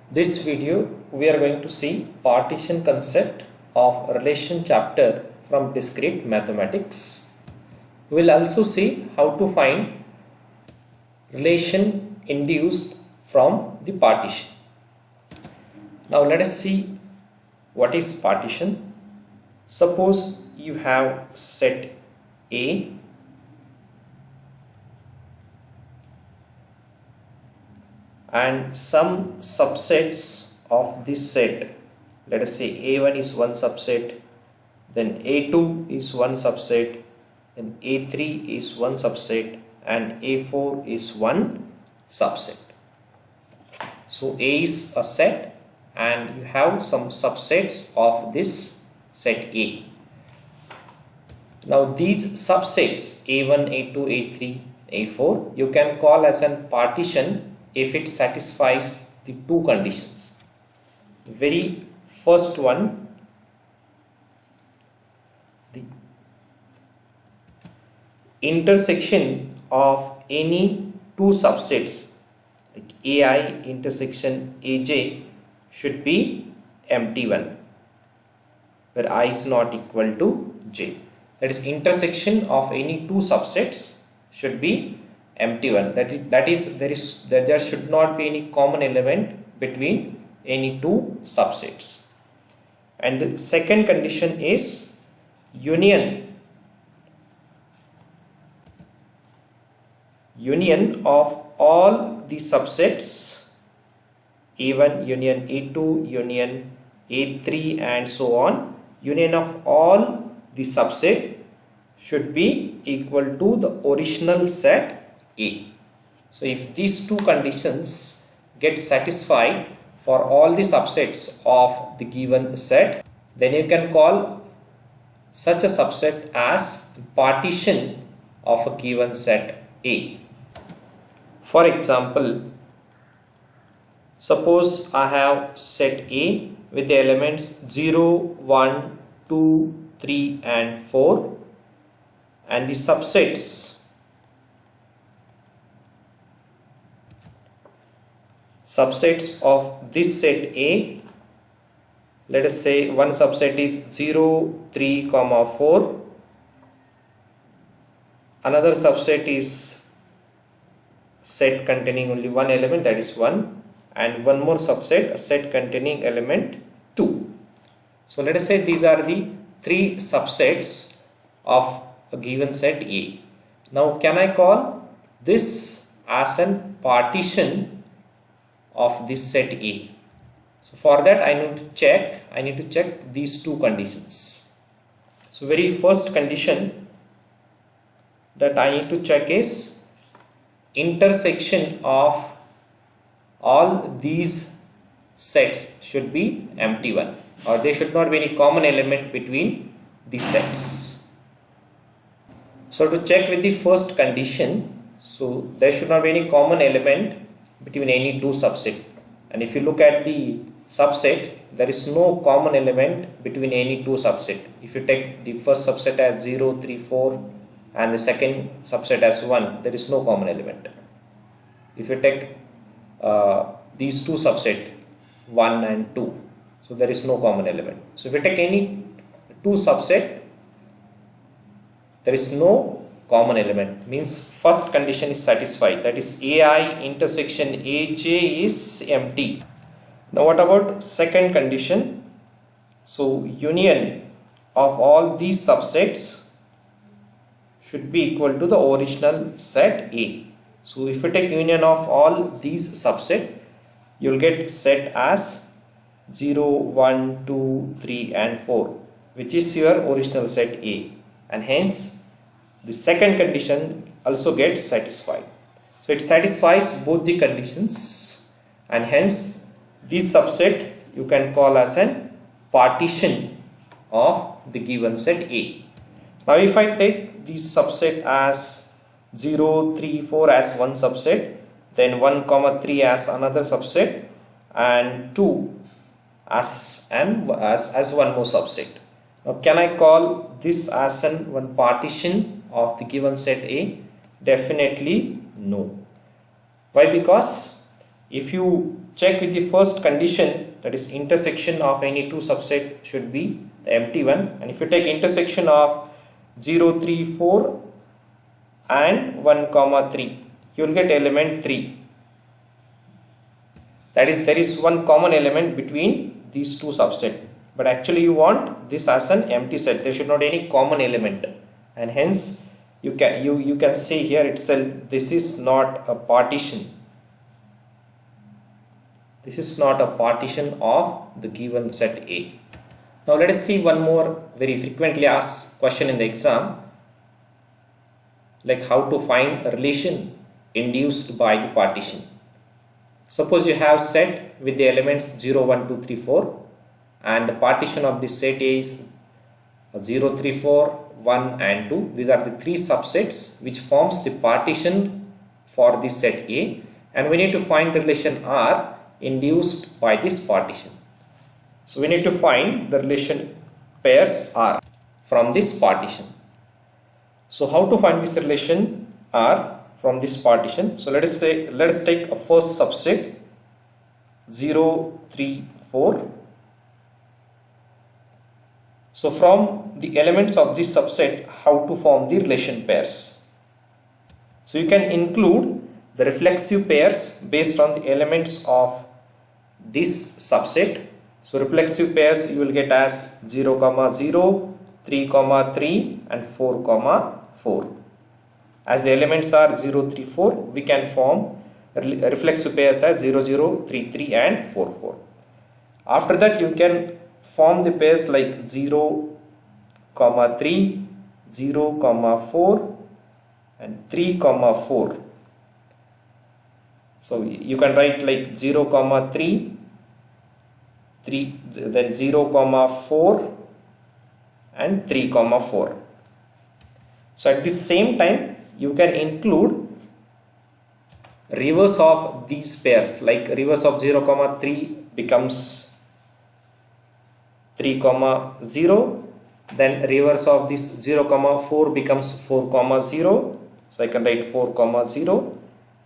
This video we are going to see partition concept of relation chapter from discrete mathematics. We will also see how to find relation induced from the partition. Now let us see what is partition. Suppose you have set A and some subsets of this set. Let us say A1 is one subset, then A2 is one subset, then A3 is one subset, and A4 is one subset. So A is a set and you have some subsets of this set A. Now these subsets A1, A2, A3, A4 you can call as a partition if it satisfies the two conditions. The very first one, the intersection of any two subsets like AI intersection AJ should be empty one, where I is not equal to J. That is, intersection of any two subsets should be empty one. That is there should not be any common element between any two subsets. And the second condition is union of all the subsets A1 union A2 union A3 and so on. Union of all the subset should be equal to the original set A. So if these two conditions get satisfied for all the subsets of the given set, then you can call such a subset as the partition of a given set A. For example, suppose I have set A with the elements 0, 1, 2, 3 and 4, and the subsets of this set A, let us say one subset is 0, 3, 4, another subset is set containing only one element, that is 1, and one more subset, a set containing element 2. So let us say these are the three subsets of a given set A. Now can I call this as a partition of this set A? So for that I need to check these two conditions. So very first condition that I need to check is intersection of all these sets should be empty one, or there should not be any common element between the sets. So to check with the first condition, so there should not be any common element between any two subset, and if you look at the subset, there is no common element between any two subset. If you take the first subset as 0, 3, 4 and the second subset as 1, there is no common element. If you take these two subset 1 and 2, so there is no common element. So if you take any two subset, there is no common element, means first condition is satisfied, that is AI intersection AJ is empty. Now what about second condition? So union of all these subsets should be equal to the original set A. So if you take union of all these subsets, you will get set as 0, 1, 2, 3 and 4, which is your original set A, and hence the second condition also gets satisfied. So it satisfies both the conditions, and hence this subset you can call as a partition of the given set A. Now if I take this subset as 0, 3, 4 as one subset, then 1, 3 as another subset, and 2 as one more subset. Now can I call this as one partition of the given set A? Definitely no. Why? Because if you check with the first condition, that is intersection of any two subset should be the empty one. And if you take intersection of 0, 3, 4 and 1, 3, you will get element 3. That is, there is one common element between these two subsets. But actually you want this as an empty set. There should not be any common element. And hence you can say here itself, this is not a partition. This is not a partition of the given set A. Now let us see one more very frequently asked question in the exam, like how to find a relation induced by the partition. Suppose you have set with the elements 0, 1, 2, 3, 4 and the partition of this set A is 0, 3, 4, 1 and 2. These are the three subsets which forms the partition for this set A, and we need to find the relation R induced by this partition. So we need to find the relation pairs R from this partition. So how to find this relation R from this partition? So let us take a first subset 0, 3, 4. So from the elements of this subset, how to form the relation pairs? So you can include the reflexive pairs based on the elements of this subset. So reflexive pairs you will get as 0, 0, 3, 3 and 4, 4. As the elements are 0, 3, 4, we can form reflexive pairs as 0, 0, 3, 3 and 4, 4. After that you can form the pairs like 0, 3, 0, 4 and 3, 4. So you can write like 0, 3, then 0, 4 and 3, 4. So at the same time you can include reverse of these pairs, like reverse of 0, 3 becomes 3, 0, then reverse of this 0, 4 becomes 4, 0. So I can write 4, 0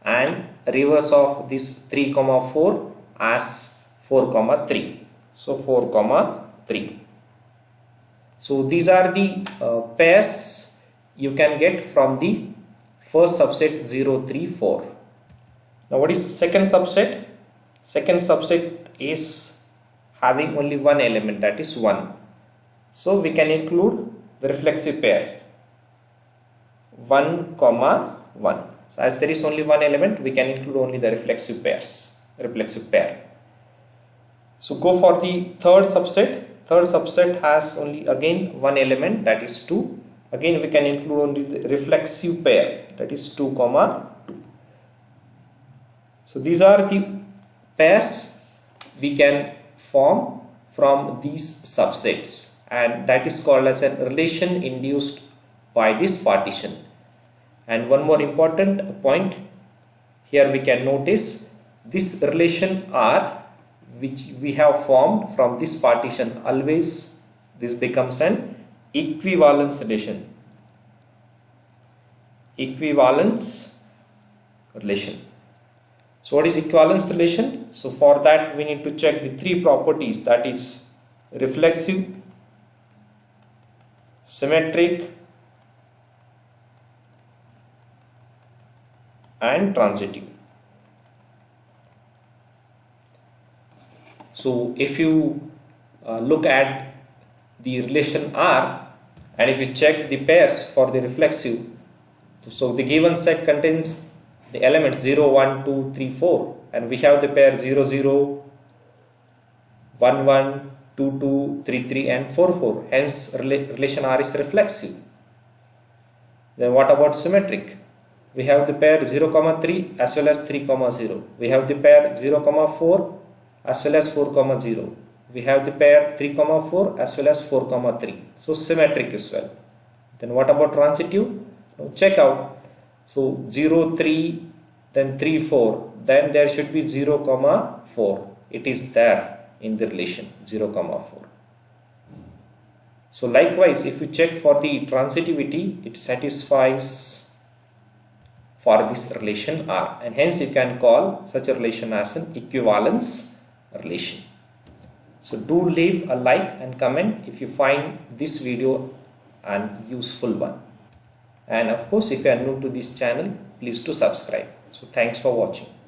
and reverse of this 3, 4 as 4, 3. So 4, 3. So these are the pairs you can get from the first subset 0, 3, 4. Now what is second subset? Second subset is having only one element, that is 1. So we can include the reflexive pair 1, 1. So as there is only one element, we can include only the reflexive pair. So go for the third subset. Third subset has only again one element, that is 2. Again we can include only the reflexive pair, that is 2, 2. So these are the pairs we can form from these subsets, and that is called as a relation induced by this partition. And one more important point here, we can notice this relation R which we have formed from this partition, always this becomes an equivalence relation. Equivalence relation. So what is equivalence relation? So for that we need to check the three properties, that is reflexive, symmetric and transitive. So if you look at the relation R and if you check the pairs for the reflexive, so the given set contains the elements 0, 1, 2, 3, 4 and we have the pair 0, 0, 1, 1, 2, 2, 3, 3 and 4, 4. Hence relation R is reflexive. Then what about symmetric? We have the pair 0, 3 as well as 3, 0. We have the pair 0, 4 as well as 4, 0. We have the pair 3, 4 as well as 4, 3. So symmetric as well. Then what about transitive? Now check out. So 0, 3, then 3, 4. Then there should be 0, 4. It is there in the relation 0, 4. So likewise, if you check for the transitivity, it satisfies for this relation R, and hence you can call such a relation as an equivalence relation. So do leave a like and comment if you find this video an useful one, and of course if you are new to this channel, please do subscribe. So thanks for watching.